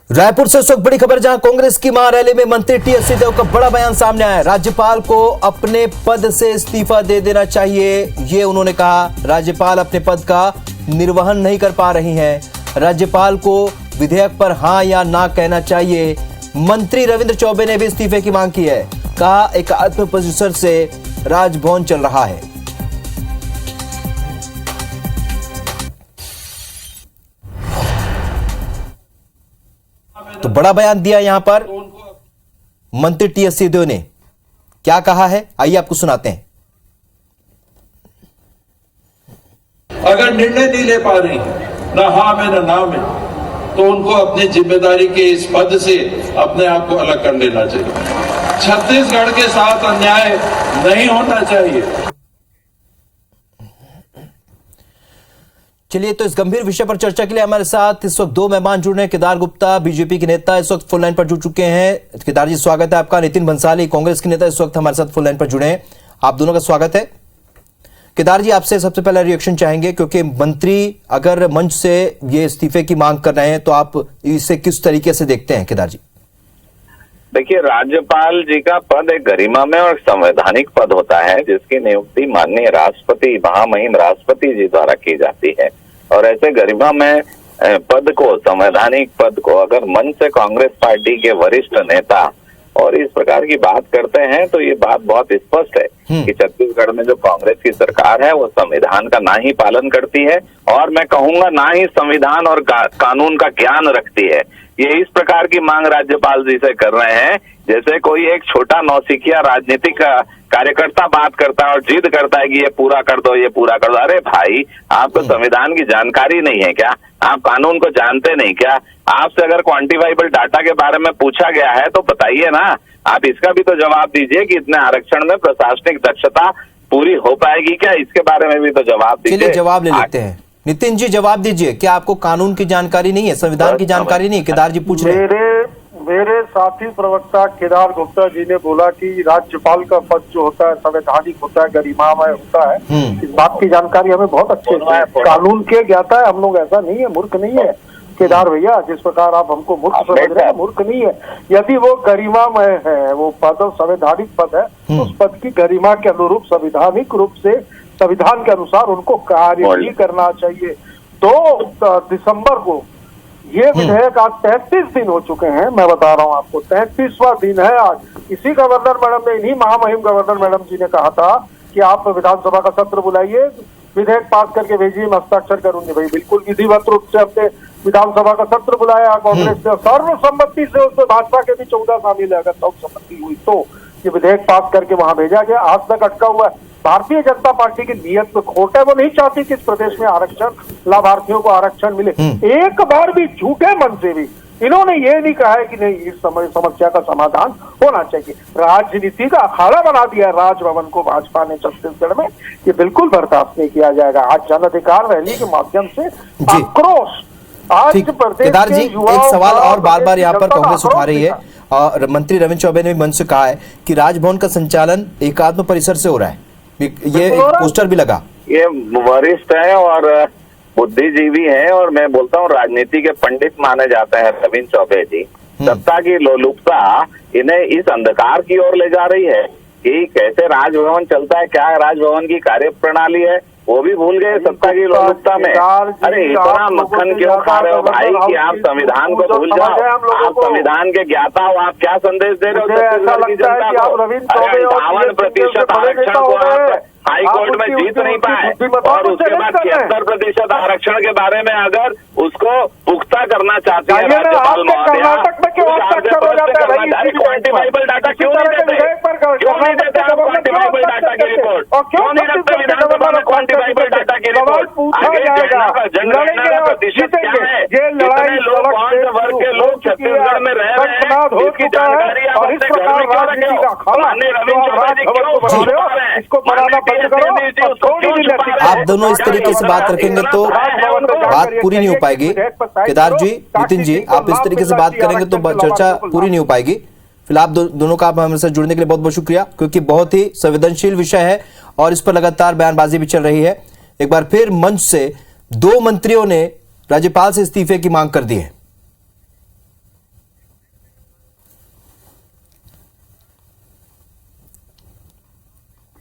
रायपुर से इस वक्त बड़ी खबर, जहां कांग्रेस की महारैली में मंत्री टी एस सिंहदेव का बड़ा बयान सामने आया। राज्यपाल को अपने पद से इस्तीफा दे देना चाहिए, ये उन्होंने कहा। राज्यपाल अपने पद का निर्वहन नहीं कर पा रही हैं। राज्यपाल को विधेयक पर हां या ना कहना चाहिए। मंत्री रविंद्र चौबे ने भी इस्तीफे की मांग की है। कहा, एक आत्मप्रतिशत से राजभवन चल रहा है। तो बड़ा बयान दिया यहां पर मंत्री टी एस सिंहदेव ने। क्या कहा है, आइए आपको सुनाते हैं। अगर निर्णय नहीं ले पा रही है, ना हाँ में ना ना में, तो उनको अपनी जिम्मेदारी के इस पद से अपने आप को अलग कर लेना चाहिए। छत्तीसगढ़ के साथ अन्याय नहीं होना चाहिए। चलिए, तो इस गंभीर विषय पर चर्चा के लिए हमारे साथ इस वक्त दो मेहमान जुड़ रहे हैं। केदार गुप्ता, बीजेपी के नेता, इस वक्त फुल लाइन पर जुड़ चुके हैं। केदार जी, स्वागत है आपका। नितिन भंसाली, कांग्रेस के नेता, इस वक्त हमारे साथ फुल लाइन पर जुड़े हैं। आप दोनों का स्वागत है। केदार जी, आपसे सबसे पहला रिएक्शन चाहेंगे, क्योंकि मंत्री अगर मंच से ये इस्तीफे की मांग कर रहे हैं तो आप इसे किस तरीके से देखते हैं? केदार जी, देखिए, राज्यपाल जी का पद एक गरिमामय और संवैधानिक पद होता है, जिसकी नियुक्ति माननीय राष्ट्रपति, महामहिम राष्ट्रपति जी द्वारा की जाती है। और ऐसे गरिमामय पद को, संवैधानिक पद को अगर मंच से कांग्रेस पार्टी के वरिष्ठ नेता और इस प्रकार की बात करते हैं, तो ये बात बहुत स्पष्ट है कि छत्तीसगढ़ में जो कांग्रेस की सरकार है वो संविधान का ना ही पालन करती है, और मैं कहूंगा ना ही संविधान और कानून का ज्ञान रखती है। ये इस प्रकार की मांग राज्यपाल जी से कर रहे हैं जैसे कोई एक छोटा नौसिखिया राजनीतिक कार्यकर्ता बात करता है और जिद करता है कि ये पूरा कर दो, ये पूरा कर दो। अरे भाई, आपको संविधान की जानकारी नहीं है क्या? आप कानून को जानते नहीं क्या? आपसे अगर क्वांटिफाइबल डाटा के बारे में पूछा गया है तो बताइए ना। आप इसका भी तो जवाब दीजिए कि इतने आरक्षण में प्रशासनिक दक्षता पूरी हो पाएगी क्या? इसके बारे में भी तो जवाब दीजिए। चलिए, जवाब ले लेते हैं। नितिन जी, जवाब दीजिए। क्या आपको कानून की जानकारी नहीं है, संविधान की जानकारी नहीं है? केदार जी पूछ रहे हैं। मेरे साथी प्रवक्ता केदार गुप्ता जी ने बोला कि राज्यपाल का पद जो होता है संवैधानिक होता है, गरिमामय होता है। इस बात की जानकारी हमें बहुत अच्छे से, कानून के ज्ञाता है हम लोग। ऐसा नहीं है, मूर्ख नहीं है केदार भैया, जिस प्रकार आप हमको मूर्ख समझ रहे हैं, मूर्ख नहीं है। यदि वो गरिमामय है, वो पद संवैधानिक पद है, तो उस पद की गरिमा के अनुरूप संवैधानिक रूप से, संविधान के अनुसार उनको कार्य भी करना चाहिए। 2 दिसंबर को ये विधेयक, आज 33 दिन हो चुके हैं, मैं बता रहा हूँ आपको, 33वां दिन है आज। इसी गवर्नर मैडम ने, इन्हीं महामहिम गवर्नर मैडम जी ने कहा था कि आप विधानसभा का सत्र बुलाइए, विधेयक पास करके भेजिए, मैं हस्ताक्षर करूंगी। भाई, बिल्कुल विधिवत रूप से हमने विधानसभा का सत्र बुलाया। कांग्रेस ने सर्वसम्मति से, उसमें भाजपा के भी 14 शामिल है, अगर सर्वसम्मति हुई तो ये विधेयक पास करके वहां भेजा गया। आज तक अटका हुआ है। भारतीय जनता पार्टी की नीयत में खोट है, वो नहीं चाहती कि इस प्रदेश में आरक्षण, लाभार्थियों को आरक्षण मिले। एक बार भी झूठे मन से भी इन्होंने ये नहीं कहा है कि नहीं, इस समस्या का समाधान होना चाहिए। राजनीति का अखाड़ा बना दिया राजभवन को भाजपा ने छत्तीसगढ़ में, ये बिल्कुल बर्दाश्त नहीं किया जाएगा। आज जन अधिकार रैली के माध्यम से आक्रोश, आज प्रदेश केदार जी, एक सवाल और बार बार यहाँ पर कांग्रेस उठा रही है, और मंत्री रविंद्र चौबे ने भी मंच से कहा है कि राजभवन का संचालन एकात्म परिसर से हो रहा है। ये पोस्टर भी लगा। ये वरिष्ठ है और बुद्धिजीवी हैं, और मैं बोलता हूँ राजनीति के पंडित माने जाते हैं रविंद्र चौबे जी। सत्ता की लोलुपता इन्हें इस अंधकार की ओर ले जा रही है कि कैसे राजभवन चलता है, क्या राजभवन की कार्य प्रणाली है, वो भी भूल गए सत्ता की लोलुपता में। अरे इतना मक्खन क्यों खा रहे हो भाई कि आप संविधान को भूल जाओ? आप संविधान के ज्ञाता हो, आप क्या संदेश दे रहे हो छत्तीसगढ़ की जनता को? अरे 58% आरक्षण को आप हाई कोर्ट में जीत नहीं पाए, और उसके बाद 76% आरक्षण के बारे में अगर उसको पुख्ता करना चाहते हैं राज्यपाल महोदया, क्वांटिफाइबल डाटा क्यों नहीं देते? क्यों नहीं देते आप क्वांटिफाइबल डाटा की रिपोर्ट? क्यों नहीं रखते विधानसभा में क्वांटिफाइबल डाटा की रिपोर्ट? जनगणना प्रतिशत क्या है, कितने लोग, कौन से वर्ग के लोग छत्तीसगढ़ में रह रहे हैं, इसकी जानकारी आप अपने घर में क्यों रखे हो? माननीय रविंद्र चौबे जी क्यों छुपा रहे हैं? आप दोनों इस तरीके से बात रखेंगे तो बात पूरी नहीं हो पाएगी। केदार जी, नितिन जी, आप इस तरीके से बात करेंगे तो चर्चा पूरी नहीं हो पाएगी। फिलहाल दोनों का हमारे साथ जुड़ने के लिए बहुत बहुत शुक्रिया, क्योंकि बहुत ही संवेदनशील विषय है और इस पर लगातार बयानबाजी भी चल रही है। एक बार फिर मंच से 2 मंत्रियों ने राज्यपाल से इस्तीफे की मांग कर दी है।